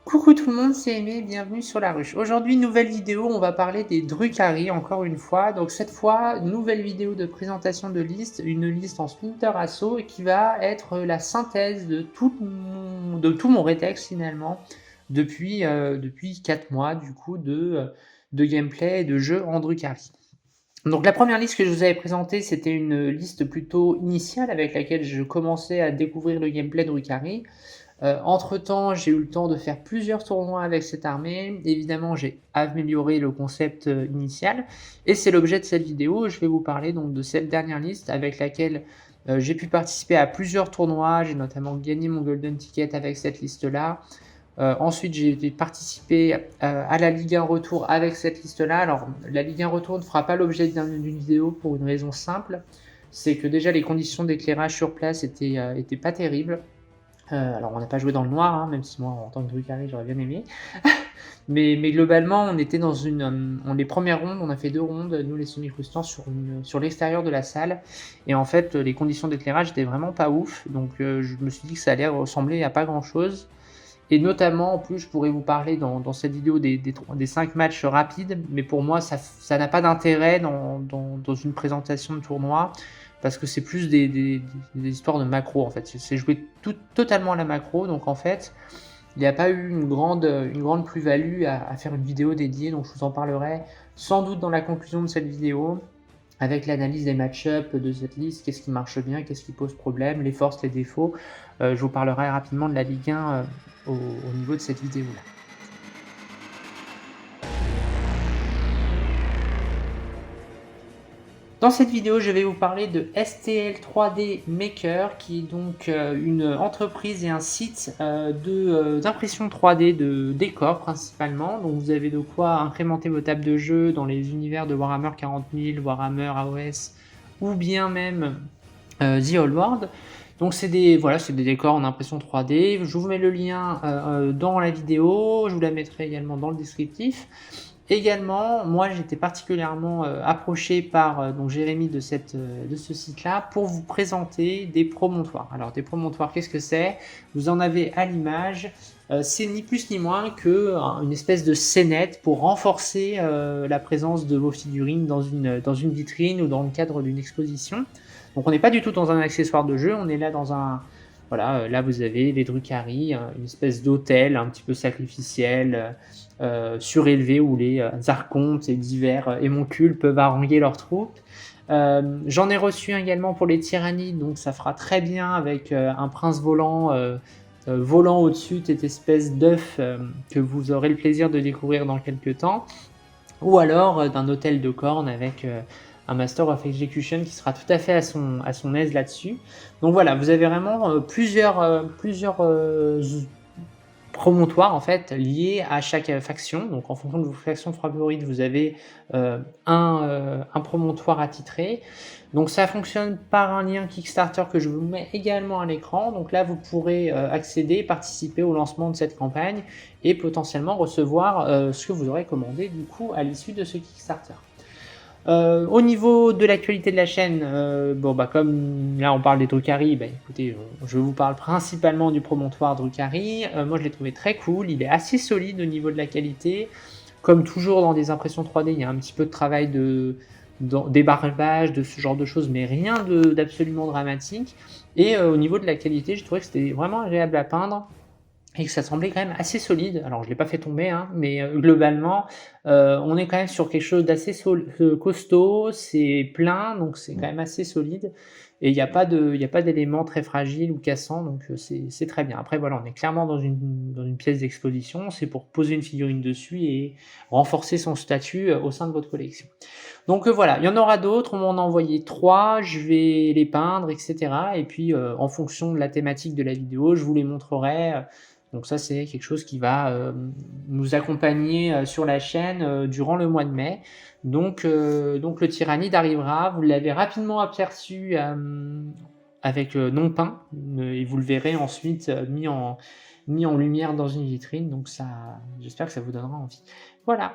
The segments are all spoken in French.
Coucou tout le monde, c'est Aimé, bienvenue sur la ruche. Aujourd'hui, nouvelle vidéo, on va parler des Drukhari encore une fois. Donc cette fois, nouvelle vidéo de présentation de liste, une liste en Splinter Asso qui va être la synthèse de tout mon rétex finalement depuis 4 mois du coup de gameplay et de jeu en Drukhari. Donc la première liste que je vous avais présentée, c'était une liste plutôt initiale avec laquelle je commençais à découvrir le gameplay de Drukhari. Entre-temps, j'ai eu le temps de faire plusieurs tournois avec cette armée. Évidemment, j'ai amélioré le concept initial. Et c'est l'objet de cette vidéo. Je vais vous parler donc de cette dernière liste avec laquelle j'ai pu participer à plusieurs tournois. J'ai notamment gagné mon Golden Ticket avec cette liste-là. Ensuite, j'ai participé à la Ligue 1 Retour avec cette liste-là. Alors, la Ligue 1 Retour ne fera pas l'objet d'une vidéo pour une raison simple. C'est que déjà, les conditions d'éclairage sur place étaient pas terribles. Alors on n'a pas joué dans le noir, hein, même si moi en tant que Drukhari j'aurais bien aimé. mais globalement on était dans les premières rondes, on a fait 2 rondes, nous les semi-crustants sur l'extérieur de la salle. Et en fait les conditions d'éclairage étaient vraiment pas ouf. Donc je me suis dit que ça allait ressembler à pas grand chose. Et notamment en plus je pourrais vous parler dans cette vidéo des 5 matchs rapides. Mais pour moi ça n'a pas d'intérêt dans une présentation de tournoi. Parce que c'est plus des histoires de macro en fait. C'est joué totalement à la macro, donc en fait, il n'y a pas eu une grande plus-value à faire une vidéo dédiée, donc je vous en parlerai sans doute dans la conclusion de cette vidéo, avec l'analyse des match-up de cette liste, qu'est-ce qui marche bien, qu'est-ce qui pose problème, les forces, les défauts. Je vous parlerai rapidement de la Ligue 1 au niveau de cette vidéo-là. Dans cette vidéo, je vais vous parler de STL 3D Maker, qui est donc une entreprise et un site d'impression 3D de décors principalement. Donc vous avez de quoi incrémenter vos tables de jeu dans les univers de Warhammer 40 000, Warhammer AOS ou bien même The Old World. Donc c'est des décors en impression 3D. Je vous mets le lien dans la vidéo, je vous la mettrai également dans le descriptif. Également, moi j'étais particulièrement approché par donc Jérémy de ce site-là pour vous présenter des promontoires. Alors des promontoires, qu'est-ce que c'est? Vous en avez à l'image. C'est ni plus ni moins que une espèce de scénette pour renforcer la présence de vos figurines dans une vitrine ou dans le cadre d'une exposition. Donc on n'est pas du tout dans un accessoire de jeu, on est là dans un... Voilà, là vous avez les Drukhari, une espèce d'hôtel un petit peu sacrificiel, surélevé où les archontes et divers émoncules peuvent haranguer leurs troupes. J'en ai reçu également pour les tyrannies, donc ça fera très bien avec un prince volant au-dessus de cette espèce d'œuf que vous aurez le plaisir de découvrir dans quelques temps, ou alors d'un hôtel de corne avec un Master of Execution qui sera tout à fait à son aise là-dessus. Donc voilà, vous avez vraiment plusieurs promontoires en fait liés à chaque faction. Donc en fonction de vos factions favorites, vous avez un promontoire attitré. Donc ça fonctionne par un lien Kickstarter que je vous mets également à l'écran. Donc là vous pourrez accéder, participer au lancement de cette campagne et potentiellement recevoir ce que vous aurez commandé du coup à l'issue de ce Kickstarter. Au niveau de l'actualité de la chaîne, comme là on parle des Drukhari, écoutez, je vous parle principalement du promontoire Drukhari. Moi je l'ai trouvé très cool, il est assez solide au niveau de la qualité. Comme toujours dans des impressions 3D, il y a un petit peu de travail de débarbage, de ce genre de choses, mais rien d'absolument dramatique. Et au niveau de la qualité, je trouvais que c'était vraiment agréable à peindre et que ça semblait quand même assez solide. Alors je l'ai pas fait tomber, hein, mais globalement, on est quand même sur quelque chose d'assez costaud, c'est plein, donc c'est quand même assez solide et il y a pas d'éléments très fragiles ou cassants, donc c'est très bien. Après voilà, on est clairement dans une pièce d'exposition, c'est pour poser une figurine dessus et renforcer son statut au sein de votre collection. Donc voilà, il y en aura d'autres, on m'en a envoyé 3, je vais les peindre et cetera et puis en fonction de la thématique de la vidéo, je vous les montrerai. Donc ça, c'est quelque chose qui va nous accompagner sur la chaîne durant le mois de mai. Donc le Tyrannide arrivera, vous l'avez rapidement aperçu avec non peint, et vous le verrez ensuite mis en lumière dans une vitrine. Donc ça, j'espère que ça vous donnera envie. Voilà.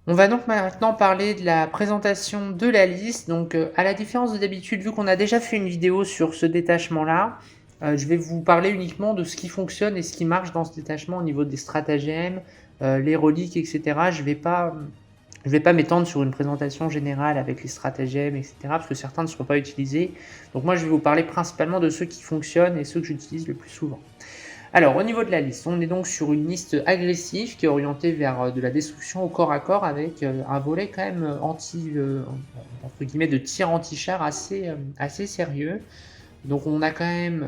On On va donc maintenant parler de la présentation de la liste. Donc, à la différence de d'habitude, vu qu'on a déjà fait une vidéo sur ce détachement-là, je vais vous parler uniquement de ce qui fonctionne et ce qui marche dans ce détachement au niveau des stratagèmes, les reliques, etc. Je vais pas m'étendre sur une présentation générale avec les stratagèmes, etc. parce que certains ne seront pas utilisés. Donc moi, je vais vous parler principalement de ceux qui fonctionnent et ceux que j'utilise le plus souvent. Alors, au niveau de la liste, on est donc sur une liste agressive qui est orientée vers de la destruction au corps à corps avec un volet quand même entre guillemets, de tir anti-char assez sérieux. Donc on a quand même,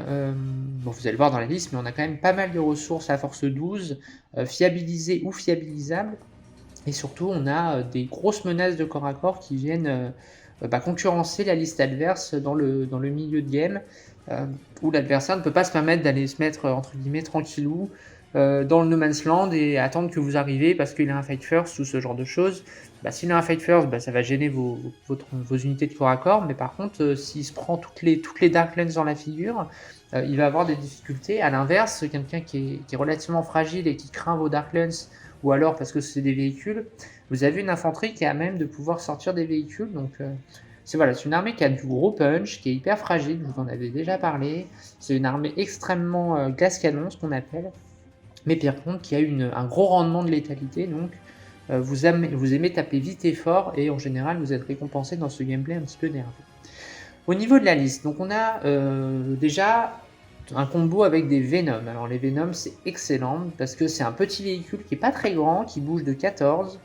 bon, vous allez le voir dans la liste, mais on a quand même pas mal de ressources à force 12, fiabilisées ou fiabilisables. Et surtout, on a des grosses menaces de corps à corps qui viennent concurrencer la liste adverse dans le milieu de game, où l'adversaire ne peut pas se permettre d'aller se mettre entre guillemets tranquillou dans le no man's land et attendre que vous arrivez parce qu'il a un fight first ou ce genre de choses. S'il a un fight first, ça va gêner vos unités de corps à corps, mais par contre, s'il se prend toutes les Darklands dans la figure, il va avoir des difficultés. À l'inverse, quelqu'un qui est relativement fragile et qui craint vos Darklands, ou alors parce que c'est des véhicules, vous avez une infanterie qui est à même de pouvoir sortir des véhicules. Donc c'est une armée qui a du gros punch, qui est hyper fragile, je vous en avais déjà parlé. C'est une armée extrêmement glace canon, ce qu'on appelle, mais par contre qui a un gros rendement de létalité. Donc vous aimez taper vite et fort, et en général vous êtes récompensé dans ce gameplay un petit peu nerveux. Au niveau de la liste, donc on a déjà un combo avec des Venom. Alors les Venom, c'est excellent parce que c'est un petit véhicule qui est pas très grand, qui bouge de 14,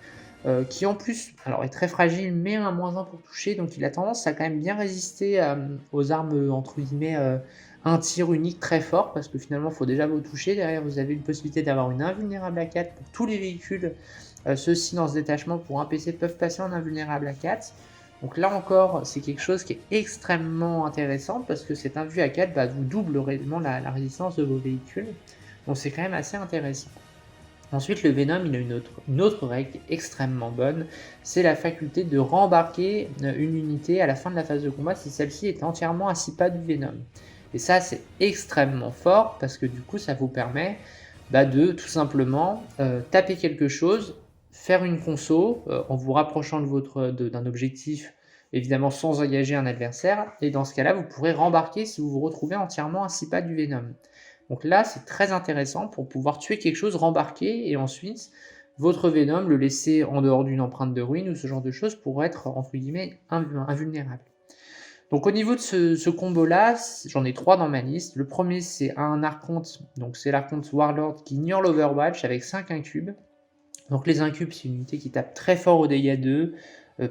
qui en plus est très fragile, mais un -1 pour toucher, donc il a tendance à quand même bien résister aux armes entre guillemets un tir unique très fort, parce que finalement il faut déjà vous toucher. Derrière vous avez une possibilité d'avoir une invulnérable à 4 pour tous les véhicules. Ceux-ci dans ce détachement pour un PC peuvent passer en invulnérable à 4. Donc là encore, c'est quelque chose qui est extrêmement intéressant parce que cette invue à 4 vous double réellement la résistance de vos véhicules. Donc c'est quand même assez intéressant. Ensuite, le Venom, il a une autre règle extrêmement bonne, c'est la faculté de rembarquer une unité à la fin de la phase de combat si celle-ci est entièrement à 6 pas du Venom. Et ça, c'est extrêmement fort parce que du coup, ça vous permet de tout simplement taper quelque chose, faire une conso en vous rapprochant d'un objectif, évidemment sans engager un adversaire, et dans ce cas-là, vous pourrez rembarquer si vous vous retrouvez entièrement à 6 pas du Venom. Donc là, c'est très intéressant pour pouvoir tuer quelque chose, rembarquer, et ensuite, votre Venom, le laisser en dehors d'une empreinte de ruine ou ce genre de choses pour être, entre guillemets, invulnérable. Donc au niveau de ce combo-là, j'en ai 3 dans ma liste. Le premier, c'est un archonte, donc c'est l'archonte Warlord qui ignore l'Overwatch avec 5 incubes. Donc les incubes, c'est une unité qui tape très fort au dégâts 2,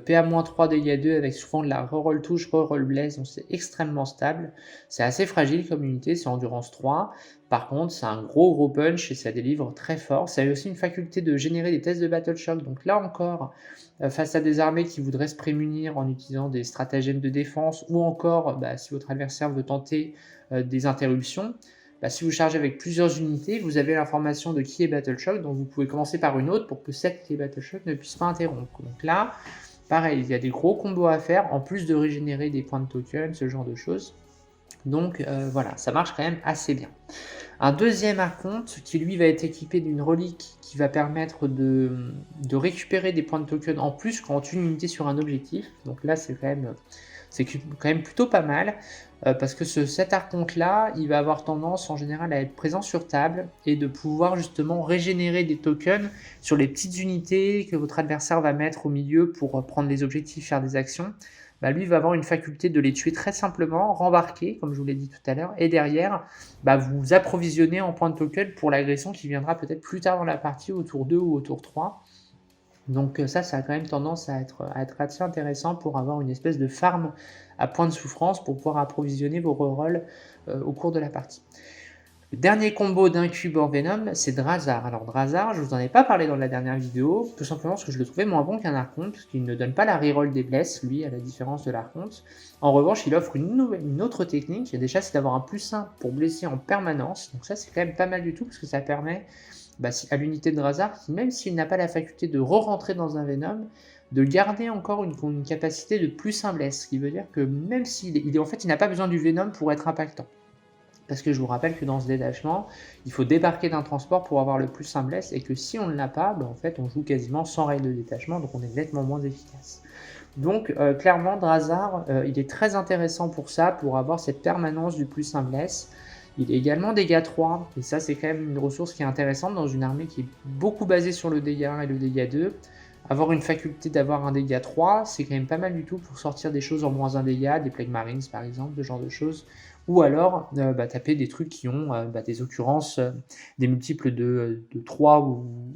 PA-3 dégâts 2 avec souvent de la reroll touche, reroll blaze, donc c'est extrêmement stable. C'est assez fragile comme unité, c'est endurance 3. Par contre, c'est un gros punch et ça délivre très fort. Ça a aussi une faculté de générer des tests de battle shock. Donc là encore, face à des armées qui voudraient se prémunir en utilisant des stratagèmes de défense, ou encore si votre adversaire veut tenter des interruptions, si vous chargez avec plusieurs unités, vous avez l'information de qui est Battle Shock, donc vous pouvez commencer par une autre pour que celle qui est Battle Shock ne puisse pas interrompre. Donc là, pareil, il y a des gros combos à faire, en plus de régénérer des points de token, ce genre de choses. Donc voilà, ça marche quand même assez bien. Un deuxième archonte qui lui va être équipé d'une relique qui va permettre de récupérer des points de token en plus quand on tue une unité sur un objectif. Donc là, c'est quand même plutôt pas mal. Parce que cet archonte là, il va avoir tendance en général à être présent sur table et de pouvoir justement régénérer des tokens sur les petites unités que votre adversaire va mettre au milieu pour prendre les objectifs, faire des actions. Lui va avoir une faculté de les tuer très simplement, rembarquer, comme je vous l'ai dit tout à l'heure, et derrière, vous approvisionner en points de token pour l'agression qui viendra peut-être plus tard dans la partie, au tour 2 ou au tour 3. Donc ça a quand même tendance à être assez intéressant pour avoir une espèce de farm à points de souffrance pour pouvoir approvisionner vos rerolls au cours de la partie. Le dernier combo d'incube en Venom, c'est Drazhar. Alors Drazhar, je vous en ai pas parlé dans la dernière vidéo, tout simplement parce que je le trouvais moins bon qu'un archonte, parce qu'il ne donne pas la reroll des blesses, lui, à la différence de l'archonte. En revanche, il offre une autre technique, et déjà c'est d'avoir un +1 pour blesser en permanence, donc ça c'est quand même pas mal du tout, parce que ça permet à l'unité de Drazhar, même s'il n'a pas la faculté de re-rentrer dans un Venom, de garder encore une capacité de +1 bless, ce qui veut dire que même s'il n'a pas besoin du Venom pour être impactant. Parce que je vous rappelle que dans ce détachement, il faut débarquer d'un transport pour avoir le plus simplesse et que si on ne l'a pas, en fait, on joue quasiment sans règle de détachement, donc on est nettement moins efficace. Donc clairement, Drazar, il est très intéressant pour ça, pour avoir cette permanence du plus simplesse. Il est également dégâts 3, et ça c'est quand même une ressource qui est intéressante dans une armée qui est beaucoup basée sur le dégât 1 et le dégât 2. Avoir une faculté d'avoir un dégât 3, c'est quand même pas mal du tout pour sortir des choses en moins un dégât, des Plague Marines par exemple, ce genre de choses. Ou alors taper des trucs qui ont des occurrences, des multiples de 3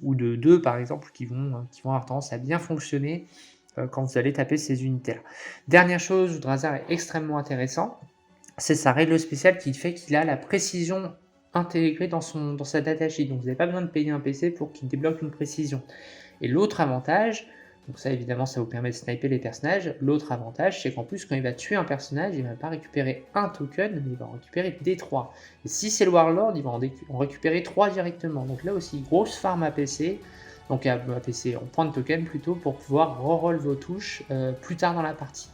ou de 2 par exemple, qui vont avoir tendance à bien fonctionner quand vous allez taper ces unités-là. Dernière chose où Drazar est extrêmement intéressant, c'est sa règle spéciale qui fait qu'il a la précision intégrée dans sa datasheet. Donc vous n'avez pas besoin de payer un PC pour qu'il débloque une précision. Et l'autre avantage, donc ça évidemment ça vous permet de sniper les personnages, l'autre avantage c'est qu'en plus quand il va tuer un personnage, il ne va pas récupérer un token, mais il va en récupérer des 3. Et si c'est le Warlord, il va en récupérer 3 directement. Donc là aussi, grosse farm à PC, donc à PC en point de token plutôt, pour pouvoir reroll vos touches plus tard dans la partie.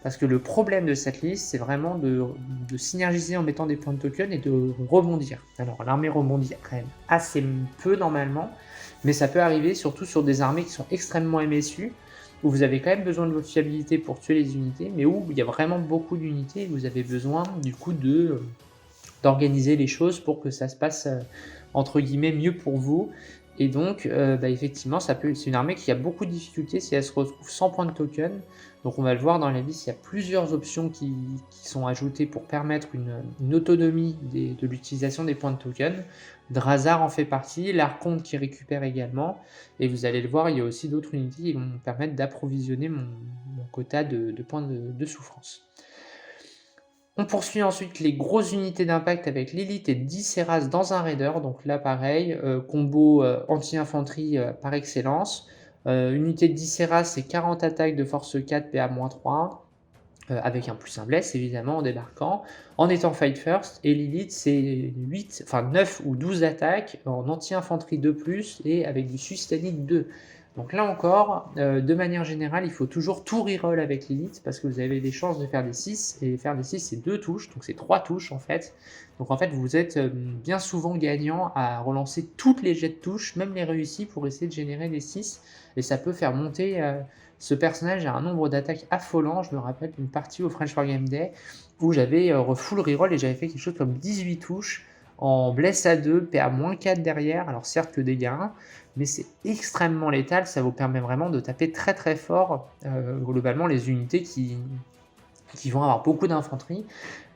Parce que le problème de cette liste, c'est vraiment de synergiser en mettant des points de token et de rebondir. Alors l'armée rebondit quand même assez peu normalement, mais ça peut arriver surtout sur des armées qui sont extrêmement MSU, où vous avez quand même besoin de votre fiabilité pour tuer les unités, mais où il y a vraiment beaucoup d'unités et vous avez besoin du coup d'organiser les choses pour que ça se passe entre guillemets mieux pour vous. Et donc effectivement c'est une armée qui a beaucoup de difficultés si elle se retrouve sans points de token. Donc on va le voir dans la liste, il y a plusieurs options qui sont ajoutées pour permettre une autonomie de l'utilisation des points de token. Drazar en fait partie, l'Archonte qui récupère également, et vous allez le voir, il y a aussi d'autres unités qui vont me permettre d'approvisionner mon quota de points de souffrance. On poursuit ensuite les grosses unités d'impact avec l'élite et 10 Seras dans un raider, donc là pareil, combo anti-infanterie par excellence. Unité de 10 Seras, c'est 40 attaques de force 4 PA-3, avec un plus un bless évidemment en débarquant, en étant fight first, et l'élite c'est 9 ou 12 attaques en anti-infanterie 2+, et avec du sustanite 2. Donc là encore, de manière générale, il faut toujours tout reroll avec l'élite, parce que vous avez des chances de faire des 6, et faire des 6 c'est 2 touches, donc c'est 3 touches en fait. Donc en fait vous êtes bien souvent gagnant à relancer toutes les jets de touches, même les réussis, pour essayer de générer des 6, et ça peut faire monter ce personnage a un nombre d'attaques affolant. Je me rappelle d'une partie au French Wargame Day où j'avais full reroll et j'avais fait quelque chose comme 18 touches en bless à 2, PA-4 derrière, alors certes que dégâts 1, mais c'est extrêmement létal, ça vous permet vraiment de taper très très fort globalement les unités qui vont avoir beaucoup d'infanterie.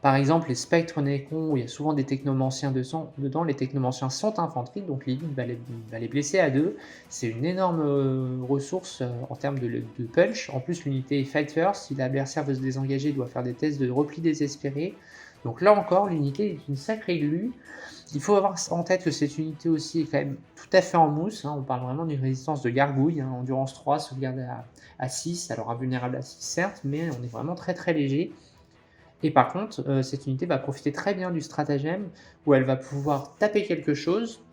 Par exemple, les spectres Necron, où il y a souvent des technomanciens dedans, les technomanciens sont infanterie, donc l'élite va les blesser à 2. C'est une énorme ressource en termes de punch. En plus, l'unité est fight first. Si l'adversaire veut se désengager, il doit faire des tests de repli désespéré. Donc là encore, l'unité est une sacrée glu. Il faut avoir en tête que cette unité aussi est quand même tout à fait en mousse. On parle vraiment d'une résistance de gargouille. Endurance 3, sauvegarde à 6, alors invulnérable à 6 certes, mais on est vraiment très très léger. Et par contre, cette unité va profiter très bien du stratagème où elle va pouvoir taper quelque chose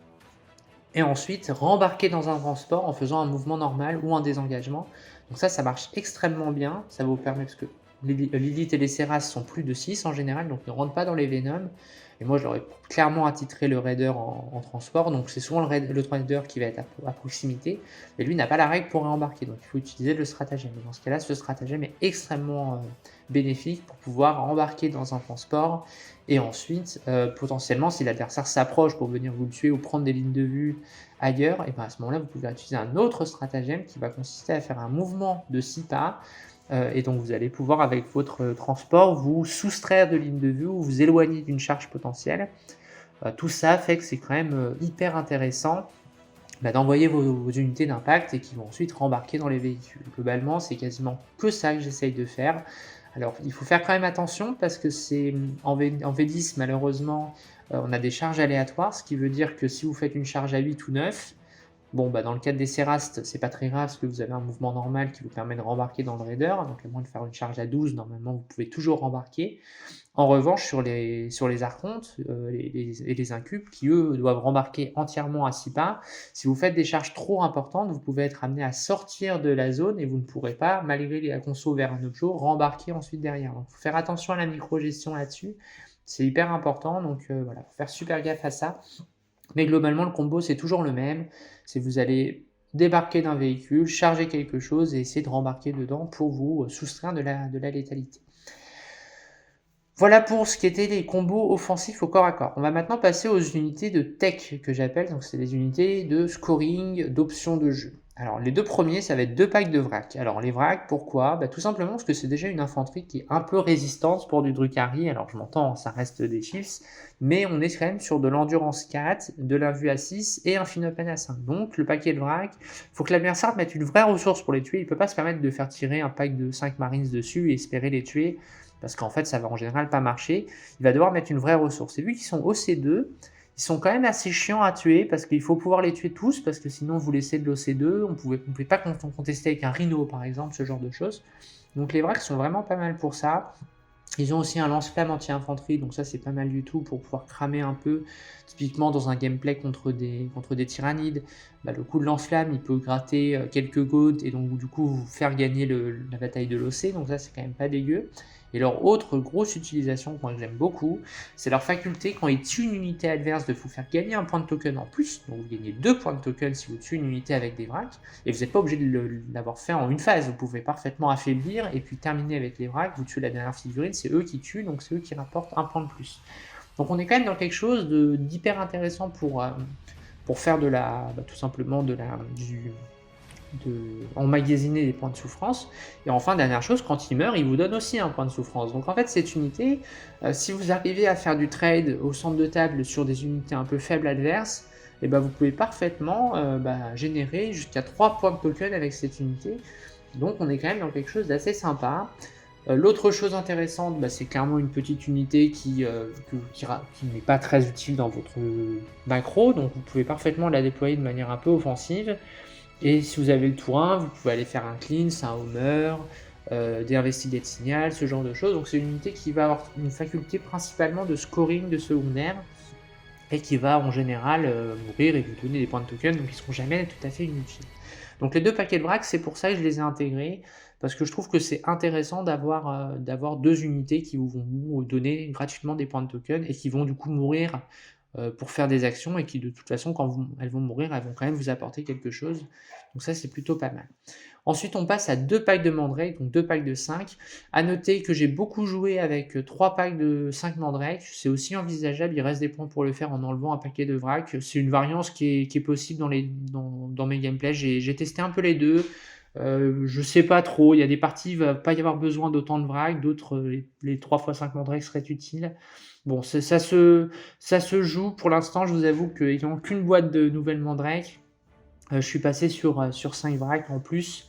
et ensuite rembarquer dans un transport en faisant un mouvement normal ou un désengagement. Donc ça marche extrêmement bien. Ça vous permet, parce que l'élite et les Seras sont plus de 6 en général, donc ne rentrent pas dans les Venom. Et moi, j'aurais clairement attitré le Raider en transport, donc c'est souvent le Raider qui va être à proximité, et lui n'a pas la règle pour réembarquer, donc il faut utiliser le stratagème. Et dans ce cas-là, ce stratagème est extrêmement bénéfique pour pouvoir embarquer dans un transport, et ensuite, potentiellement, si l'adversaire s'approche pour venir vous le tuer ou prendre des lignes de vue ailleurs, et bien à ce moment-là, vous pouvez utiliser un autre stratagème qui va consister à faire un mouvement de 6 pas, et donc vous allez pouvoir avec votre transport vous soustraire de lignes de vue ou vous éloigner d'une charge potentielle. Tout ça fait que c'est quand même hyper intéressant d'envoyer vos unités d'impact et qui vont ensuite rembarquer dans les véhicules. Globalement, c'est quasiment que ça que j'essaye de faire. Alors il faut faire quand même attention parce que c'est en V10 malheureusement on a des charges aléatoires, ce qui veut dire que si vous faites une charge à 8 ou 9, bon, dans le cadre des Serast, c'est pas très grave parce que vous avez un mouvement normal qui vous permet de rembarquer dans le Raider, donc à moins de faire une charge à 12, normalement vous pouvez toujours rembarquer. En revanche, sur les Archontes et les Incubes, qui eux doivent rembarquer entièrement à 6 pas, si vous faites des charges trop importantes, vous pouvez être amené à sortir de la zone et vous ne pourrez pas, malgré la conso vers un objet, rembarquer ensuite derrière. Donc il faut faire attention à la micro-gestion là-dessus. C'est hyper important, donc voilà, faut faire super gaffe à ça. Mais globalement, le combo, c'est toujours le même. C'est vous allez débarquer d'un véhicule, charger quelque chose et essayer de rembarquer dedans pour vous soustraire de la létalité. Voilà pour ce qui était les combos offensifs au corps à corps. On va maintenant passer aux unités de tech que j'appelle, donc c'est des unités de scoring, d'options de jeu. Alors les deux premiers, ça va être 2 packs de vrac. Alors les vracs, pourquoi? Tout simplement parce que c'est déjà une infanterie qui est un peu résistante pour du Drukhari. Alors je m'entends, ça reste des chiffres, mais on est quand même sur de l'endurance 4, de l'invue à 6 et un fin-open à 5. Donc le paquet de vrac, il faut que l'adversaire mette une vraie ressource pour les tuer. Il ne peut pas se permettre de faire tirer un pack de 5 marines dessus et espérer les tuer, parce qu'en fait ça va en général pas marcher. Il va devoir mettre une vraie ressource. Et vu qu'ils sont OC2, ils sont quand même assez chiants à tuer, parce qu'il faut pouvoir les tuer tous, parce que sinon vous laissez de l'OC2, on pouvait pas contester avec un Rhino par exemple, ce genre de choses. Donc les vracs sont vraiment pas mal pour ça. Ils ont aussi un lance-flamme anti-infanterie, donc ça c'est pas mal du tout pour pouvoir cramer un peu. Typiquement dans un gameplay contre des tyrannides, le coup de lance-flamme il peut gratter quelques gouttes et donc du coup vous faire gagner la bataille de l'OC, donc ça c'est quand même pas dégueu. Et leur autre grosse utilisation, moi que j'aime beaucoup, c'est leur faculté quand ils tuent une unité adverse de vous faire gagner un point de token en plus. Donc vous gagnez 2 points de token si vous tuez une unité avec des vracs, et vous n'êtes pas obligé de l'avoir fait en une phase, vous pouvez parfaitement affaiblir et puis terminer avec les vracs, vous tuez la dernière figurine, c'est eux qui tuent, donc c'est eux qui rapportent un point de plus. Donc on est quand même dans quelque chose d'hyper intéressant pour faire tout simplement emmagasiner des points de souffrance. Et enfin, dernière chose, quand il meurt, il vous donne aussi un point de souffrance. Donc en fait, cette unité, si vous arrivez à faire du trade au centre de table sur des unités un peu faibles adverses, vous pouvez parfaitement générer jusqu'à 3 points de token avec cette unité. Donc on est quand même dans quelque chose d'assez sympa. L'autre chose intéressante, c'est clairement une petite unité qui n'est pas très utile dans votre macro, donc vous pouvez parfaitement la déployer de manière un peu offensive. Et si vous avez le tour 1, vous pouvez aller faire un cleanse, un homer, des investigate signal, ce genre de choses. Donc c'est une unité qui va avoir une faculté principalement de scoring de secondaire et qui va en général mourir et vous donner des points de token, donc ils ne seront jamais tout à fait inutiles. Donc les 2 paquets de vrac, c'est pour ça que je les ai intégrés, parce que je trouve que c'est intéressant d'avoir 2 unités qui vont vous donner gratuitement des points de token et qui vont du coup mourir pour faire des actions, et qui de toute façon quand elles vont mourir, elles vont quand même vous apporter quelque chose. Donc ça c'est plutôt pas mal. Ensuite on passe à 2 packs de Mandrake, donc 2 packs de 5. A noter que j'ai beaucoup joué avec 3 packs de 5 Mandrake, c'est aussi envisageable, il reste des points pour le faire en enlevant un paquet de vrac. C'est une variance qui est possible dans mes gameplays, j'ai testé un peu les deux. Je sais pas trop, il y a des parties, il va pas y avoir besoin d'autant de vrac, d'autres les 3 x 5 Mandrake seraient utiles. Bon, ça se joue pour l'instant, je vous avoue qu'ayant qu'une boîte de nouvelles Mandrake, je suis passé sur 5 vracs en plus,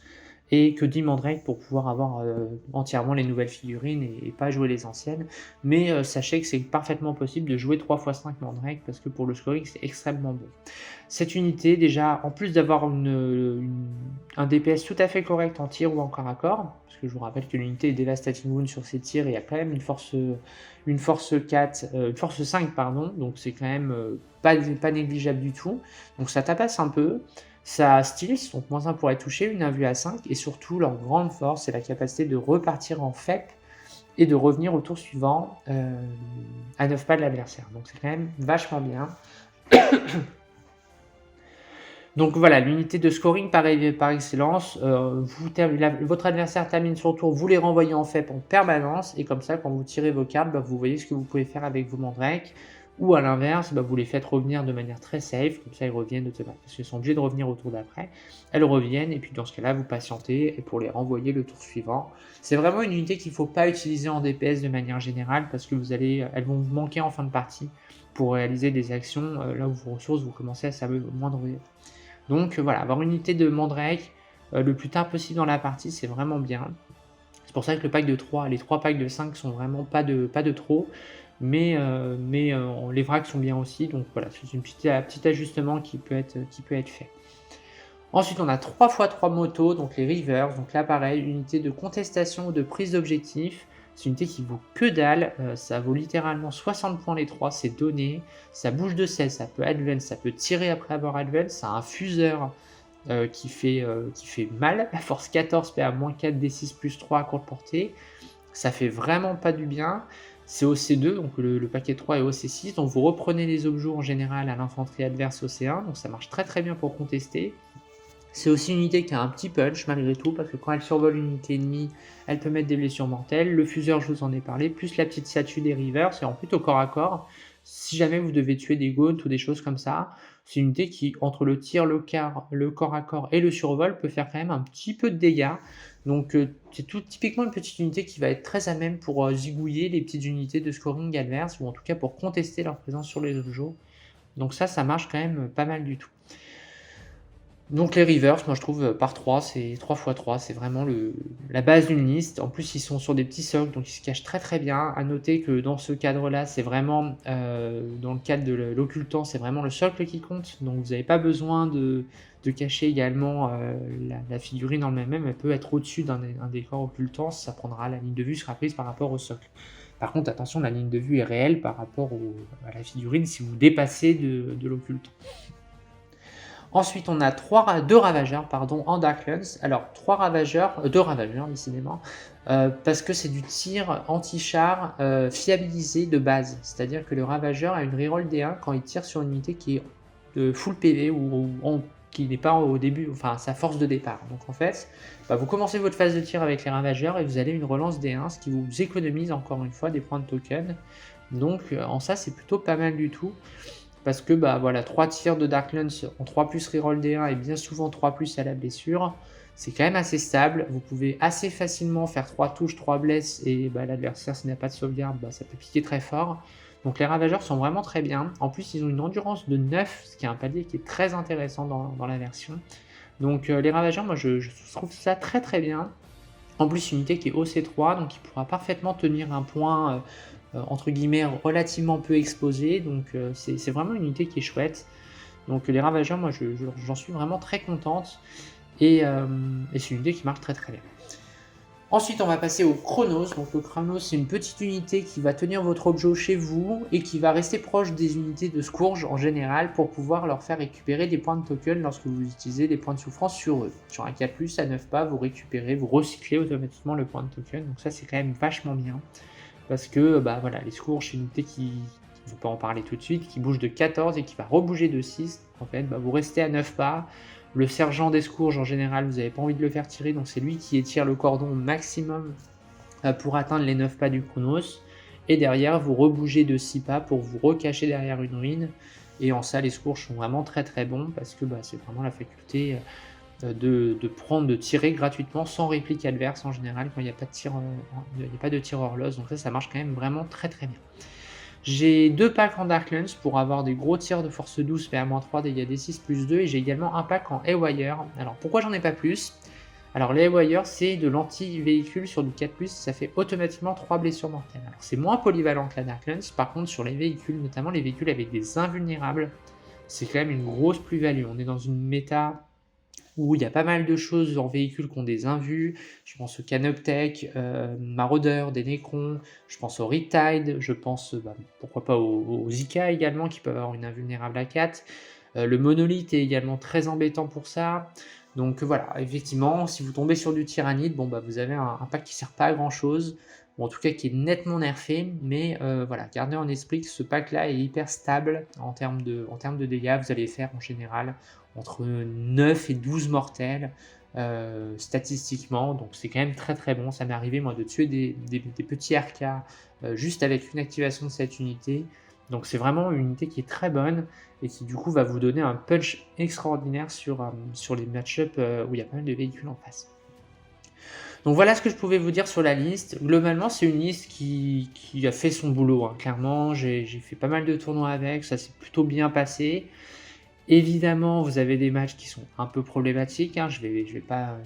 et que 10 Mandrake pour pouvoir avoir entièrement les nouvelles figurines et pas jouer les anciennes. Mais sachez que c'est parfaitement possible de jouer 3 x 5 Mandrake, parce que pour le scoring c'est extrêmement bon. Cette unité, déjà, en plus d'avoir un DPS tout à fait correct en tir ou en corps à corps, parce que je vous rappelle que l'unité est Devastating Wound sur ses tirs, et il y a quand même une force 5, pardon, donc c'est quand même pas négligeable du tout. Donc ça tapasse un peu. Ça stylise, donc -1 pour être touché, une invue à 5, et surtout leur grande force, c'est la capacité de repartir en FEP et de revenir au tour suivant à 9 pas de l'adversaire. Donc c'est quand même vachement bien. Donc voilà, l'unité de scoring par excellence, votre adversaire termine son tour, vous les renvoyez en FEP en permanence, et comme ça quand vous tirez vos cartes, vous voyez ce que vous pouvez faire avec vos Mandrake. Ou à l'inverse, vous les faites revenir de manière très safe, comme ça ils reviennent automatiquement, parce qu'ils sont obligés de revenir au tour d'après. Elles reviennent, et puis dans ce cas-là, vous patientez pour les renvoyer le tour suivant. C'est vraiment une unité qu'il ne faut pas utiliser en DPS de manière générale, parce que elles vont vous manquer en fin de partie pour réaliser des actions là où vos ressources vous commencez à s'amoindrir. Donc voilà, avoir une unité de Mandrake le plus tard possible dans la partie, c'est vraiment bien. C'est pour ça que le pack de 3, les 3 packs de 5 sont vraiment pas de trop. Mais les vracs sont bien aussi, donc voilà, c'est un petit ajustement qui peut être fait. Ensuite, on a 3 x 3 motos, donc les Rivers, donc là pareil, unité de contestation ou de prise d'objectif. C'est une unité qui vaut que dalle, ça vaut littéralement 60 points les 3, c'est donné. Ça bouge de 16, ça peut advance, ça peut tirer après avoir advance, ça a un fuseur qui fait mal, la force 14 PA -4 D6 +3 à courte portée. Ça fait vraiment pas du bien. C'est OC2, donc le paquet 3 est OC6, donc vous reprenez les objets en général à l'infanterie adverse OC1, donc ça marche très très bien pour contester. C'est aussi une unité qui a un petit punch malgré tout, parce que quand elle survole une unité ennemie, elle peut mettre des blessures mortelles. Le fuseur, je vous en ai parlé, plus la petite statue des Rivers, c'est en plutôt corps à corps. Si jamais vous devez tuer des gaunts ou des choses comme ça, c'est une unité qui, entre le tir, le corps à corps et le survol, peut faire quand même un petit peu de dégâts. Donc c'est tout typiquement une petite unité qui va être très à même pour zigouiller les petites unités de scoring adverse, ou en tout cas pour contester leur présence sur les objets. Donc ça marche quand même pas mal du tout. Donc les reverse, moi je trouve par 3, c'est 3 x 3, c'est vraiment la base d'une liste. En plus ils sont sur des petits socles, donc ils se cachent très très bien. À noter que dans ce cadre-là, c'est vraiment, dans le cadre de l'occultant, c'est vraiment le socle qui compte. Donc vous n'avez pas besoin de cacher également la figurine en elle-même, elle peut être au-dessus d'un décor occultant, ça prendra, la ligne de vue sera prise par rapport au socle. Par contre, attention, la ligne de vue est réelle par rapport à la figurine si vous dépassez de l'occultant. Ensuite, on a 2 ravageurs en Darklands. Alors, 2 ravageurs décidément, parce que c'est du tir anti-char fiabilisé de base. C'est-à-dire que le ravageur a une reroll D1 quand il tire sur une unité qui est de full PV ou qui n'est pas au début, enfin sa force de départ. Donc en fait, vous commencez votre phase de tir avec les ravageurs et vous avez une relance D1, ce qui vous économise encore une fois des points de token. Donc en ça, c'est plutôt pas mal du tout. Parce que voilà, 3 tirs de Darklands en 3 plus reroll D1 et bien souvent 3 plus à la blessure, c'est quand même assez stable. Vous pouvez assez facilement faire 3 touches, 3 blesses et l'adversaire s'il n'a pas de sauvegarde, ça peut piquer très fort. Donc les ravageurs sont vraiment très bien. En plus ils ont une endurance de 9, ce qui est un palier qui est très intéressant dans la version. Donc les ravageurs, moi je trouve ça très très bien. En plus une unité qui est OC3, donc il pourra parfaitement tenir un point entre guillemets relativement peu exposé, donc c'est vraiment une unité qui est chouette. Donc les ravageurs, moi j'en suis vraiment très contente, et c'est une unité qui marche très très bien. Ensuite on va passer au Chronos. Donc le Chronos, c'est une petite unité qui va tenir votre objet chez vous et qui va rester proche des unités de Scourge en général pour pouvoir leur faire récupérer des points de token lorsque vous utilisez des points de souffrance sur eux. Sur un 4+, à 9 pas, vous recyclez automatiquement le point de token, donc ça c'est quand même vachement bien. Parce que voilà, les Scourges, c'est une unité qui, on ne peut pas en parler tout de suite, qui bouge de 14 et qui va rebouger de 6. En fait, vous restez à 9 pas. Le sergent des Scourges, en général, vous n'avez pas envie de le faire tirer, donc c'est lui qui étire le cordon au maximum pour atteindre les 9 pas du Chronos. Et derrière, vous rebougez de 6 pas pour vous recacher derrière une ruine. Et en ça, les Scourges sont vraiment très très bons, parce que c'est vraiment la faculté de tirer gratuitement sans réplique adverse en général quand il n'y a pas de tir, il n'y a pas de tireur loss, donc ça marche quand même vraiment très très bien. J'ai 2 packs en Darklands pour avoir des gros tirs de force 12 PA-3 dégâts D6 plus 2, et j'ai également un pack en Haywire. Alors pourquoi j'en ai pas plus? Alors les Haywire, c'est de l'anti-véhicule sur du 4+, ça fait automatiquement 3 blessures mortelles. Alors c'est moins polyvalent que la Darklands, par contre sur les véhicules, notamment les véhicules avec des invulnérables, c'est quand même une grosse plus-value. On est dans une méta où il y a pas mal de choses en véhicule qui ont des invus. Je pense au Canoptech, Marauder, des Necrons, je pense au Riptide, je pense pourquoi pas aux Zika également qui peuvent avoir une invulnérable à 4. Le Monolith est également très embêtant pour ça. Donc voilà, effectivement, si vous tombez sur du Tyrannide, vous avez un pack qui sert pas à grand chose, ou en tout cas qui est nettement nerfé, mais voilà, gardez en esprit que ce pack là est hyper stable en termes de dégâts. Vous allez faire en général entre 9 et 12 mortels statistiquement, donc c'est quand même très très bon. Ça m'est arrivé moi de tuer des petits RK juste avec une activation de cette unité, donc c'est vraiment une unité qui est très bonne et qui du coup va vous donner un punch extraordinaire sur les match-up où il y a pas mal de véhicules en face. Donc voilà ce que je pouvais vous dire sur la liste. Globalement, c'est une liste qui a fait son boulot, hein. Clairement, j'ai fait pas mal de tournois avec, ça s'est plutôt bien passé. Évidemment, vous avez des matchs qui sont un peu problématiques, hein. Je vais pas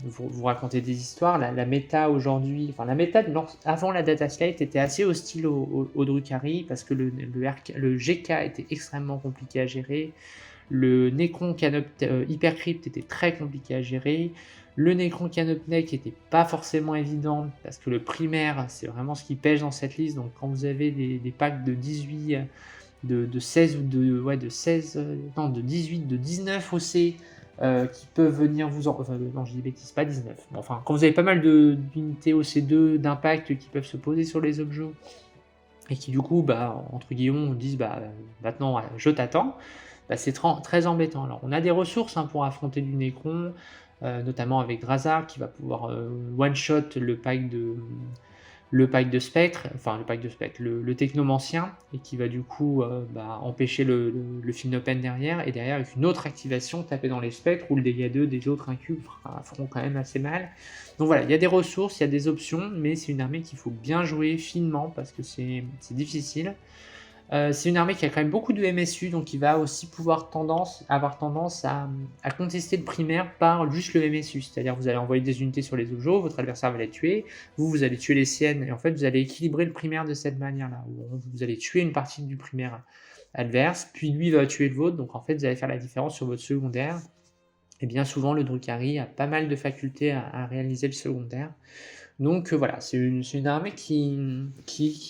vous raconter des histoires. La méta aujourd'hui, enfin la méta avant la Dataslate était assez hostile au Drukhari parce que le GK était extrêmement compliqué à gérer. Le Necron Hypercrypt était très compliqué à gérer. Le Necron Canoptech était pas forcément évident parce que le primaire, c'est vraiment ce qui pêche dans cette liste. Donc quand vous avez des packs de 18, de 16 ou de 16, non de 18, de 19 OC qui peuvent venir vous en... Enfin, non, je dis bêtises, pas 19. Bon, enfin, quand vous avez pas mal d'unités OC2 d'impact qui peuvent se poser sur les objets, et qui du coup, bah, entre guillemets, disent bah, maintenant je t'attends, bah, c'est très embêtant. Alors on a des ressources pour affronter du Necron, notamment avec Drazar qui va pouvoir one-shot le pack de spectre, enfin le pack de spectre, le technomancien, et qui va du coup empêcher le Phinopen derrière, et derrière avec une autre activation, taper dans les spectres, où le dégât 2 des autres incubes feront quand même assez mal. Donc voilà, il y a des ressources, il y a des options, mais c'est une armée qu'il faut bien jouer finement, parce que c'est difficile. C'est une armée qui a quand même beaucoup de MSU, donc il va aussi avoir tendance à contester le primaire par juste le MSU. C'est-à-dire vous allez envoyer des unités sur les objets, votre adversaire va les tuer, vous allez tuer les siennes, et en fait vous allez équilibrer le primaire de cette manière-là. Vous allez tuer une partie du primaire adverse, puis lui va tuer le vôtre, donc en fait vous allez faire la différence sur votre secondaire. Et bien souvent le Drukhari a pas mal de facultés à réaliser le secondaire. Donc voilà, c'est une armée qui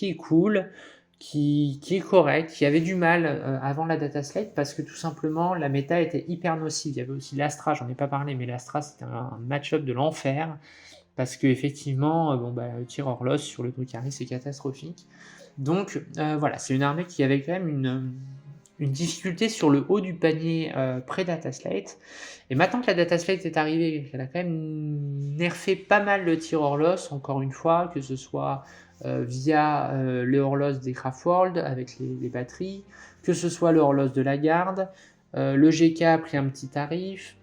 est cool, qui est correct, qui avait du mal avant la data slate parce que tout simplement la méta était hyper nocive. Il y avait aussi l'Astra, j'en ai pas parlé, mais l'Astra c'était un match-up de l'enfer parce que effectivement, le tir hors sur le Drukhari c'est catastrophique. Donc voilà, c'est une armée qui avait quand même une difficulté sur le haut du panier pré-data slate. Et maintenant que la data slate est arrivée, elle a quand même nerfé pas mal le tir hors encore une fois, que ce soit via le hors des Craftworld avec les batteries, que ce soit le hors de la garde, le GK a pris un petit tarif,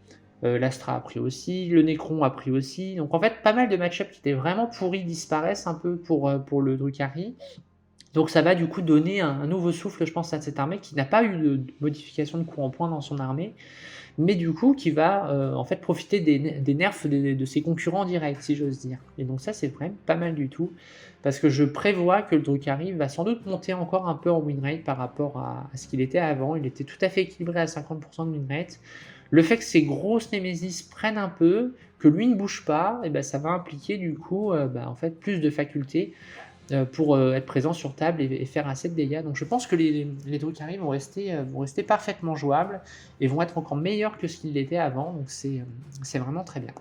l'Astra a pris aussi, le Necron a pris aussi. Donc en fait, pas mal de match-ups qui étaient vraiment pourris disparaissent un peu pour le Drukhari. Donc ça va du coup donner un nouveau souffle, je pense, à cette armée qui n'a pas eu de modification de coup en point dans son armée, mais du coup qui va en fait profiter des nerfs de ses concurrents directs, si j'ose dire. Et donc ça c'est quand même pas mal du tout, parce que je prévois que le Drukhari va sans doute monter encore un peu en winrate par rapport à ce qu'il était avant. Il était tout à fait équilibré à 50% de winrate. Le fait que ces grosses Nemesis prennent un peu, que lui ne bouge pas, et ben ça va impliquer du coup en fait plus de facultés pour être présent sur table et faire assez de dégâts. Donc je pense que les Drukhari vont rester parfaitement jouables et vont être encore meilleurs que ce qu'ils l'étaient avant. Donc c'est vraiment très bien.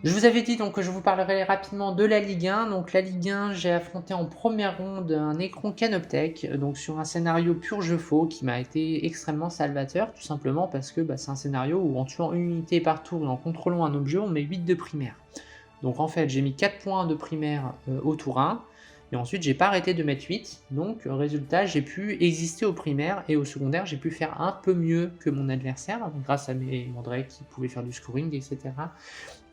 Je vous avais dit donc que je vous parlerai rapidement de la Ligue 1. Donc la Ligue 1, j'ai affronté en première ronde un Necron Canoptech, donc sur un scénario pur jeu faux qui m'a été extrêmement salvateur, tout simplement parce que c'est un scénario où en tuant une unité par tour et en contrôlant un objet, on met 8 de primaire. Donc en fait, j'ai mis 4 points de primaire au tour 1, et ensuite j'ai pas arrêté de mettre 8, donc résultat, j'ai pu exister au primaire, et au secondaire, j'ai pu faire un peu mieux que mon adversaire, grâce à mes Mandrakes qui pouvaient faire du scoring, etc.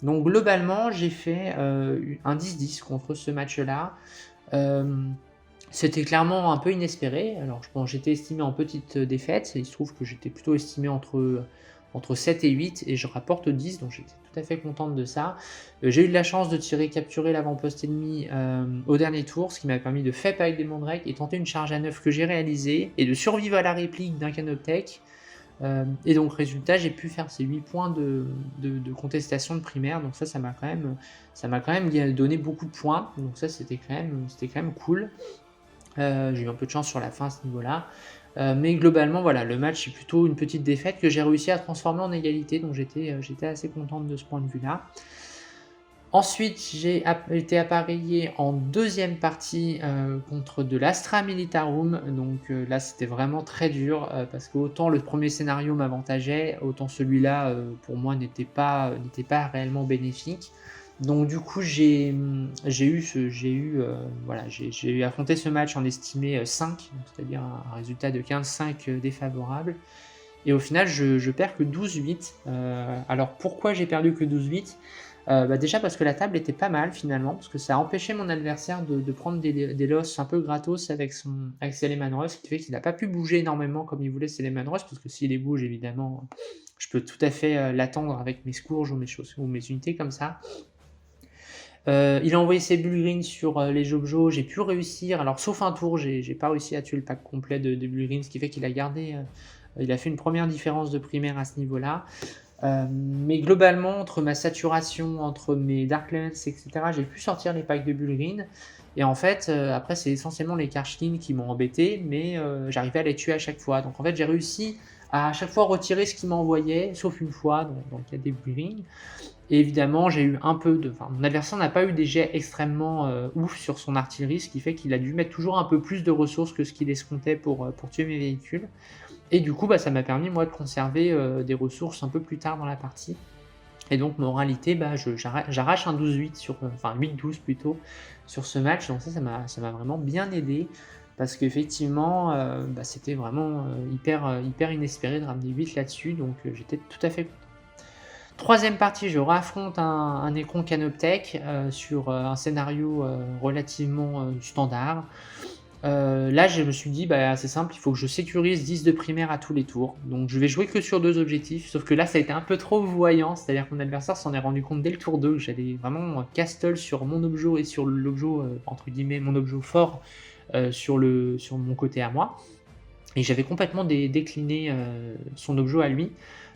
Donc globalement, j'ai fait un 10-10 contre ce match-là. C'était clairement un peu inespéré. Alors j'étais estimé en petite défaite, et il se trouve que j'étais plutôt estimé entre 7 et 8, et je rapporte 10, donc j'étais tout à fait contente de ça. J'ai eu de la chance de capturer l'avant-poste ennemi au dernier tour, ce qui m'a permis de FEP avec des Mandrakes et tenter une charge à 9 que j'ai réalisée, et de survivre à la réplique d'un Canoptech. Et donc résultat, j'ai pu faire ces 8 points de contestation de primaire, donc ça m'a quand même donné beaucoup de points, donc ça c'était quand même cool. J'ai eu un peu de chance sur la fin à ce niveau-là, mais globalement voilà, le match est plutôt une petite défaite que j'ai réussi à transformer en égalité, donc j'étais assez contente de ce point de vue-là. Ensuite, j'ai été appareillé en deuxième partie contre de l'Astra Militarum, donc là c'était vraiment très dur, parce que autant le premier scénario m'avantageait, autant celui-là pour moi n'était pas réellement bénéfique. Donc du coup j'ai affronté ce match en estimé 5, c'est-à-dire un résultat de 15-5 défavorable. Et au final je perds que 12-8. Alors pourquoi j'ai perdu que 12-8 ? Déjà parce que la table était pas mal finalement, parce que ça a empêché mon adversaire de prendre des losses un peu gratos avec ses Lehman Russ, ce qui fait qu'il n'a pas pu bouger énormément comme il voulait ses Lehman Russ, parce que s'il les bouge évidemment, je peux tout à fait l'attendre avec mes Scourges ou mes unités comme ça. Il a envoyé ses Bull Greens sur les Jobjo, j'ai pu réussir, alors sauf un tour, j'ai pas réussi à tuer le pack complet de Bull Greens, ce qui fait qu'il a gardé, il a fait une première différence de primaire à ce niveau-là. Mais globalement, entre ma saturation, entre mes Darklands, etc., j'ai pu sortir les packs de bulles green. Et en fait, après, c'est essentiellement les Karchkins qui m'ont embêté, mais j'arrivais à les tuer à chaque fois. Donc en fait, j'ai réussi à chaque fois retirer ce qu'ils m'envoyaient, sauf une fois, dans le cas des bulles green. Et évidemment, j'ai eu un peu de. Enfin, mon adversaire n'a pas eu des jets extrêmement ouf sur son artillerie, ce qui fait qu'il a dû mettre toujours un peu plus de ressources que ce qu'il escomptait pour tuer mes véhicules. Et du coup, ça m'a permis, moi, de conserver des ressources un peu plus tard dans la partie. Et donc, moralité, j'arrache un 12-8 enfin 8-12 plutôt, sur ce match. Donc ça m'a vraiment bien aidé. Parce qu'effectivement, c'était vraiment hyper inespéré de ramener 8 là-dessus. Donc j'étais tout à fait content. Troisième partie, je réaffronte un Necron Canoptech sur un scénario relativement standard. Là, je me suis dit, c'est simple, il faut que je sécurise 10 de primaire à tous les tours. Donc je vais jouer que sur 2 objectifs, sauf que là, ça a été un peu trop voyant, c'est-à-dire que mon adversaire s'en est rendu compte dès le tour 2 que j'allais vraiment castle sur mon objet et sur l'objet, entre guillemets, mon objet fort sur mon côté à moi. Et j'avais complètement décliné son objet à lui.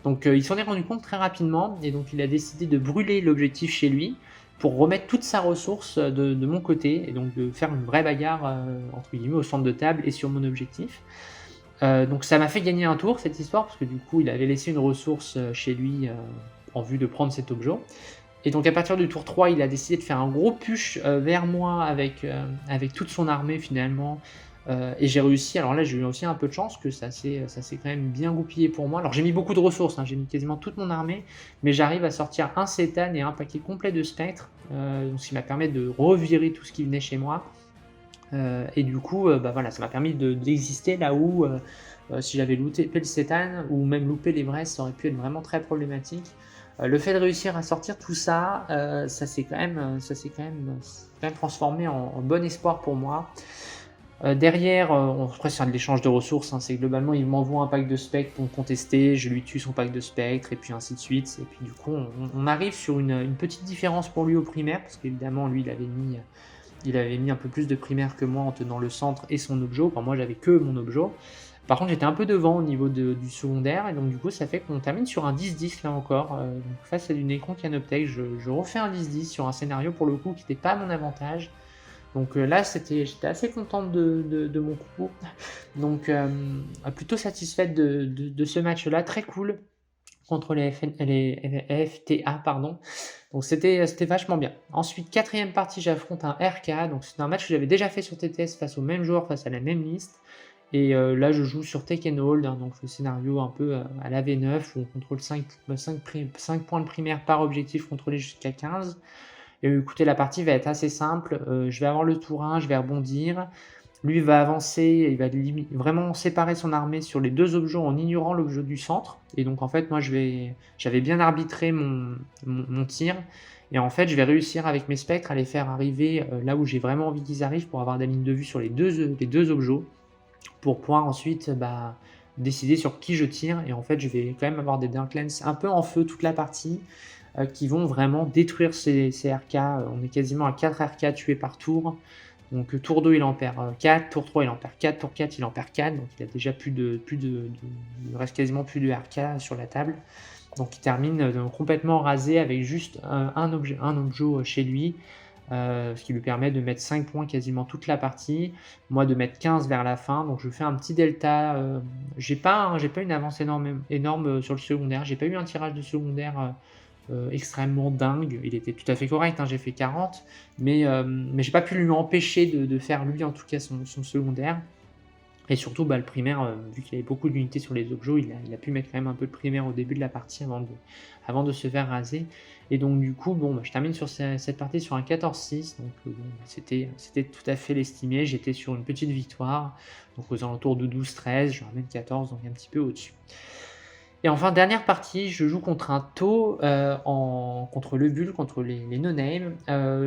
Donc il s'en est rendu compte très rapidement, et donc il a décidé de brûler l'objectif chez lui, pour remettre toute sa ressource de mon côté, et donc de faire une vraie bagarre entre guillemets au centre de table et sur mon objectif. Donc ça m'a fait gagner un tour cette histoire, parce que du coup il avait laissé une ressource chez lui en vue de prendre cet objet. Et donc à partir du tour 3, il a décidé de faire un gros push vers moi avec toute son armée finalement. Et j'ai réussi, alors là j'ai eu aussi un peu de chance, que ça s'est quand même bien goupillé pour moi. Alors j'ai mis beaucoup de ressources, j'ai mis quasiment toute mon armée, mais j'arrive à sortir un cétane et un paquet complet de spectres, donc ce qui m'a permis de revirer tout ce qui venait chez moi. Et du coup, ça m'a permis d'exister là où, si j'avais loupé le cétane, ou même loupé les vrais, ça aurait pu être vraiment très problématique. Le fait de réussir à sortir tout ça, ça s'est quand même transformé en bon espoir pour moi. Derrière, après c'est de l'échange de ressources, c'est globalement il m'envoie un pack de spectres pour me contester, je lui tue son pack de spectres, et puis ainsi de suite. Et puis du coup, on arrive sur une petite différence pour lui au primaire, parce qu'évidemment, lui, il avait mis un peu plus de primaire que moi en tenant le centre et son objet. Enfin, moi, j'avais que mon objet. Par contre, j'étais un peu devant au niveau du secondaire, et donc du coup, ça fait qu'on termine sur un 10-10 là encore. Donc, face à du Necron Canoptech, je refais un 10-10 sur un scénario pour le coup qui n'était pas à mon avantage. Donc là, j'étais assez contente de mon coup. Donc plutôt satisfaite de ce match-là, très cool, contre les FTA, pardon. Donc c'était vachement bien. Ensuite, quatrième partie, j'affronte un RK. Donc c'est un match que j'avais déjà fait sur TTS face au même joueur, face à la même liste. Et là, je joue sur Take and Hold, donc le scénario un peu à la V9, où on contrôle 5 points de primaire par objectif contrôlé jusqu'à 15. Et écoutez, la partie va être assez simple. Je vais avoir le tour 1, je vais rebondir. Lui va avancer, il va vraiment séparer son armée sur les 2 objets en ignorant l'objet du centre. Et donc en fait, moi j'avais bien arbitré mon tir. Et en fait, je vais réussir avec mes spectres à les faire arriver là où j'ai vraiment envie qu'ils arrivent, pour avoir des lignes de vue sur les deux objets, pour pouvoir ensuite décider sur qui je tire. Et en fait, je vais quand même avoir des Darklands un peu en feu toute la partie, qui vont vraiment détruire ces RK. On est quasiment à 4 RK tués par tour. Donc tour 2 il en perd 4, tour 3 il en perd 4, tour 4 il en perd 4, donc il a déjà il reste quasiment plus de RK sur la table. Donc il termine complètement rasé avec juste un objet chez lui, ce qui lui permet de mettre 5 points quasiment toute la partie, moi de mettre 15 vers la fin. Donc je fais un petit delta. J'ai pas une avance énorme sur le secondaire, j'ai pas eu un tirage de secondaire extrêmement dingue. Il était tout à fait correct, j'ai fait 40, mais j'ai pas pu lui empêcher de faire lui en tout cas son secondaire. Et surtout le primaire, vu qu'il avait beaucoup d'unités sur les objets, il a pu mettre quand même un peu de primaire au début de la partie avant de se faire raser. Et donc du coup, je termine sur cette partie sur un 14-6, donc c'était tout à fait l'estimé. J'étais sur une petite victoire, donc aux alentours de 12-13, je ramène 14, donc un petit peu au-dessus. Et enfin, dernière partie, je joue contre un Tau, contre le Bull, contre les no-name.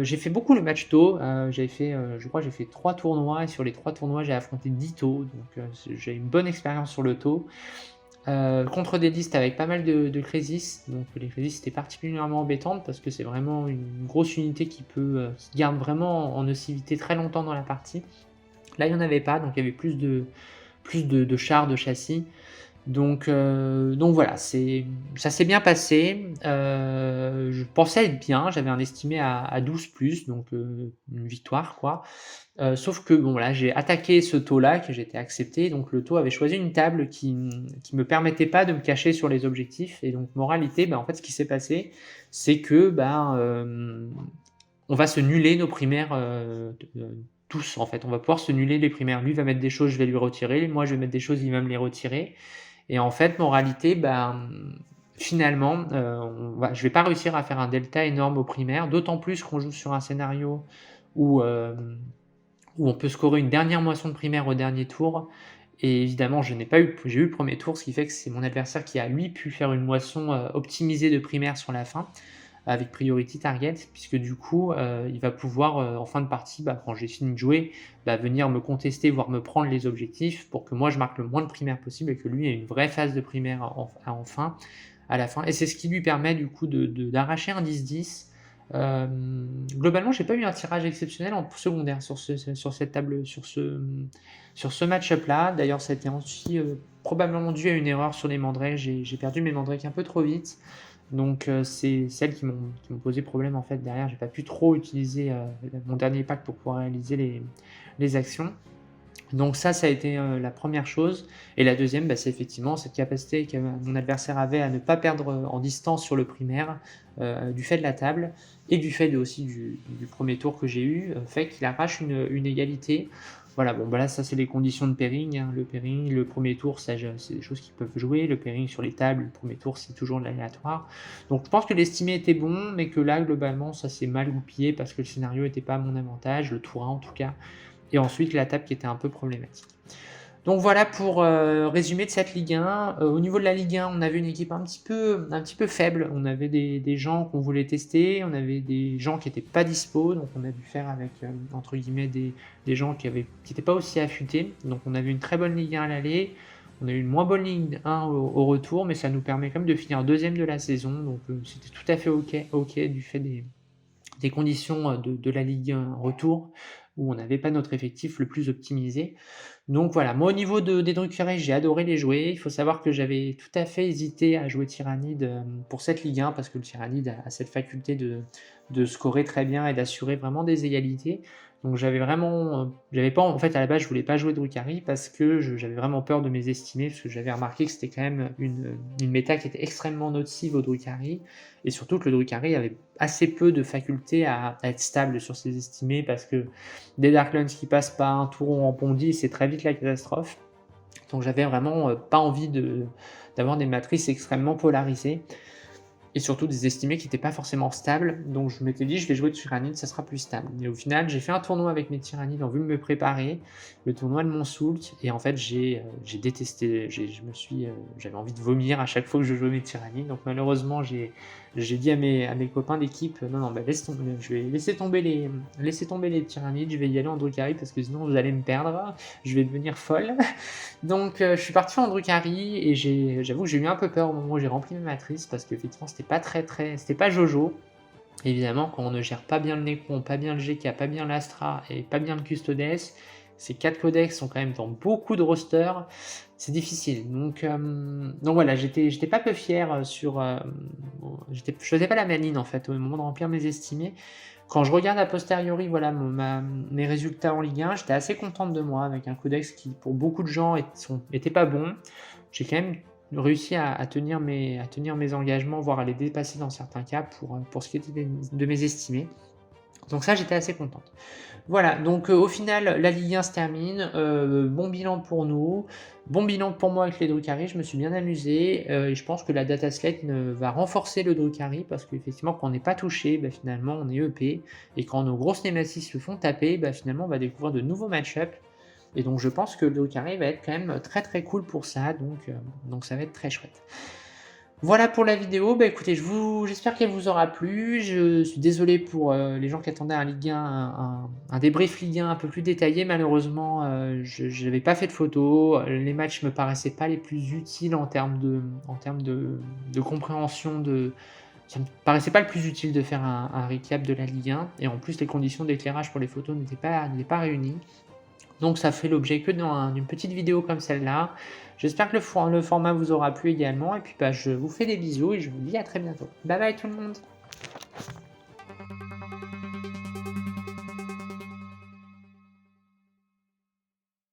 J'ai fait beaucoup le match Tau. Je crois que j'ai fait 3 tournois, et sur les 3 tournois, j'ai affronté 10 Tau. Donc j'ai une bonne expérience sur le Tau. Contre des listes avec pas mal de Crisis. Donc les Crisis étaient particulièrement embêtantes, parce que c'est vraiment une grosse unité qui garde vraiment en nocivité très longtemps dans la partie. Là, il n'y en avait pas, donc il y avait plus de chars, de châssis. Donc voilà, ça s'est bien passé. Je pensais être bien, j'avais un estimé à 12+, donc une victoire quoi. Sauf que bon là, j'ai attaqué ce taux-là, que j'étais accepté, donc le taux avait choisi une table qui me permettait pas de me cacher sur les objectifs et donc moralité, en fait ce qui s'est passé, c'est que, on va se nuller nos primaires, tous en fait. On va pouvoir se nuller les primaires. Lui va mettre des choses, je vais lui retirer, moi je vais mettre des choses, il va me les retirer et en fait, moralité, finalement, je vais pas réussir à faire un delta énorme aux primaires, d'autant plus qu'on joue sur un scénario où, où on peut scorer une dernière moisson de primaire au dernier tour. Et évidemment, j'ai eu le premier tour, ce qui fait que c'est mon adversaire qui a lui pu faire une moisson optimisée de primaire sur la fin, avec priority target, puisque du coup, il va pouvoir en fin de partie, quand j'ai fini de jouer, venir me contester, voire me prendre les objectifs pour que moi je marque le moins de primaires possible et que lui ait une vraie phase de primaire à la fin. Et c'est ce qui lui permet du coup d'arracher un 10-10. Globalement, j'ai pas eu un tirage exceptionnel en secondaire sur cette table, sur ce match-up là. D'ailleurs, ça a été aussi probablement dû à une erreur sur les mandrakes. J'ai perdu mes mandrakes un peu trop vite. Donc c'est celles qui m'ont posé problème en fait derrière. J'ai pas pu trop utiliser mon dernier pack pour pouvoir réaliser les actions. Donc ça a été la première chose. Et la deuxième, c'est effectivement cette capacité que mon adversaire avait à ne pas perdre en distance sur le primaire, du fait de la table et du fait aussi du premier tour que j'ai eu, fait qu'il arrache une égalité. Voilà, là ça c'est les conditions de pairing, hein. Le pairing, le premier tour, c'est des choses qui peuvent jouer. Le pairing sur les tables, le premier tour, c'est toujours de l'aléatoire. Donc je pense que l'estimé était bon, mais que là, globalement, ça s'est mal goupillé parce que le scénario n'était pas à mon avantage, le tour 1 en tout cas. Et ensuite la table qui était un peu problématique. Donc voilà pour résumé de cette Ligue 1. Au niveau de la Ligue 1, on avait une équipe un petit peu faible. On avait des gens qu'on voulait tester, on avait des gens qui n'étaient pas dispo, donc on a dû faire avec entre guillemets des gens qui n'étaient pas aussi affûtés. Donc on avait une très bonne Ligue 1 à l'aller, on a eu une moins bonne Ligue 1 au retour, mais ça nous permet quand même de finir deuxième de la saison. Donc c'était tout à fait ok du fait des conditions de la Ligue 1 retour, où on n'avait pas notre effectif le plus optimisé. Donc voilà, moi au niveau des Druckeré, j'ai adoré les jouer. Il faut savoir que j'avais tout à fait hésité à jouer Tyrannide pour cette Ligue 1, parce que le Tyrannide a cette faculté de scorer très bien et d'assurer vraiment des égalités. Donc j'avais pas, en fait à la base je voulais pas jouer Drukhari parce que j'avais vraiment peur de mésestimer, parce que j'avais remarqué que c'était quand même une méta qui était extrêmement nocive au Drukhari, et surtout que le Drukhari avait assez peu de faculté à être stable sur ses estimés, parce que des Darklands qui passent pas un tour en Pondi, c'est très vite la catastrophe. Donc j'avais vraiment pas envie d'avoir des matrices extrêmement polarisées, et surtout des estimés qui n'étaient pas forcément stables. Donc je m'étais dit, je vais jouer de Tyrannide, ça sera plus stable. Et au final, j'ai fait un tournoi avec mes Tyrannides en vue de me préparer, le tournoi de Montsoult, et en fait j'ai détesté, j'avais envie de vomir à chaque fois que je jouais mes Tyrannides. Donc malheureusement j'ai dit à mes copains d'équipe, non, laisse tomber, je vais laisser tomber les Tyrannides, je vais y aller en Drukhari parce que sinon vous allez me perdre, je vais devenir folle. Donc je suis parti en Drukhari, et j'avoue que j'ai eu un peu peur au moment où j'ai rempli mes matrices, parce qu'effectivement c'était pas Jojo. Évidemment, quand on ne gère pas bien le Necron, pas bien le GK, pas bien l'Astra et pas bien le Custodes, ces 4 codex sont quand même dans beaucoup de rosters, c'est difficile. Donc voilà, j'étais pas peu fier je faisais pas la maline en fait au moment de remplir mes estimés. Quand je regarde a posteriori, voilà mes résultats en Ligue 1, j'étais assez contente de moi, avec un codex qui pour beaucoup de gens était pas bon. J'ai quand même réussi à tenir mes engagements, voire à les dépasser dans certains cas pour ce qui était de mes estimés. Donc ça, j'étais assez contente. Voilà, donc au final, la Ligue 1 se termine. Bon bilan pour nous. Bon bilan pour moi avec les Drukhari, je me suis bien amusé. Et je pense que la dataslate va renforcer le Drukhari, parce qu'effectivement, quand on n'est pas touché, finalement, on est EP. Et quand nos grosses Nématis se font taper, finalement, on va découvrir de nouveaux match-ups. Et donc je pense que le Drukhari va être quand même très très cool pour ça. Donc ça va être très chouette. Voilà pour la vidéo. Écoutez, j'espère qu'elle vous aura plu. Je suis désolé pour les gens qui attendaient un débrief Ligue 1 un peu plus détaillé. Malheureusement, je n'avais pas fait de photos. Les matchs me paraissaient pas les plus utiles en termes de compréhension. Ça me paraissait pas le plus utile de faire un recap de la Ligue 1. Et en plus, les conditions d'éclairage pour les photos n'étaient pas réunies. Donc ça fait l'objet que d'une petite vidéo comme celle-là. J'espère que le format vous aura plu également et puis, bah, je vous fais des bisous et je vous dis à très bientôt. Bye bye tout le monde!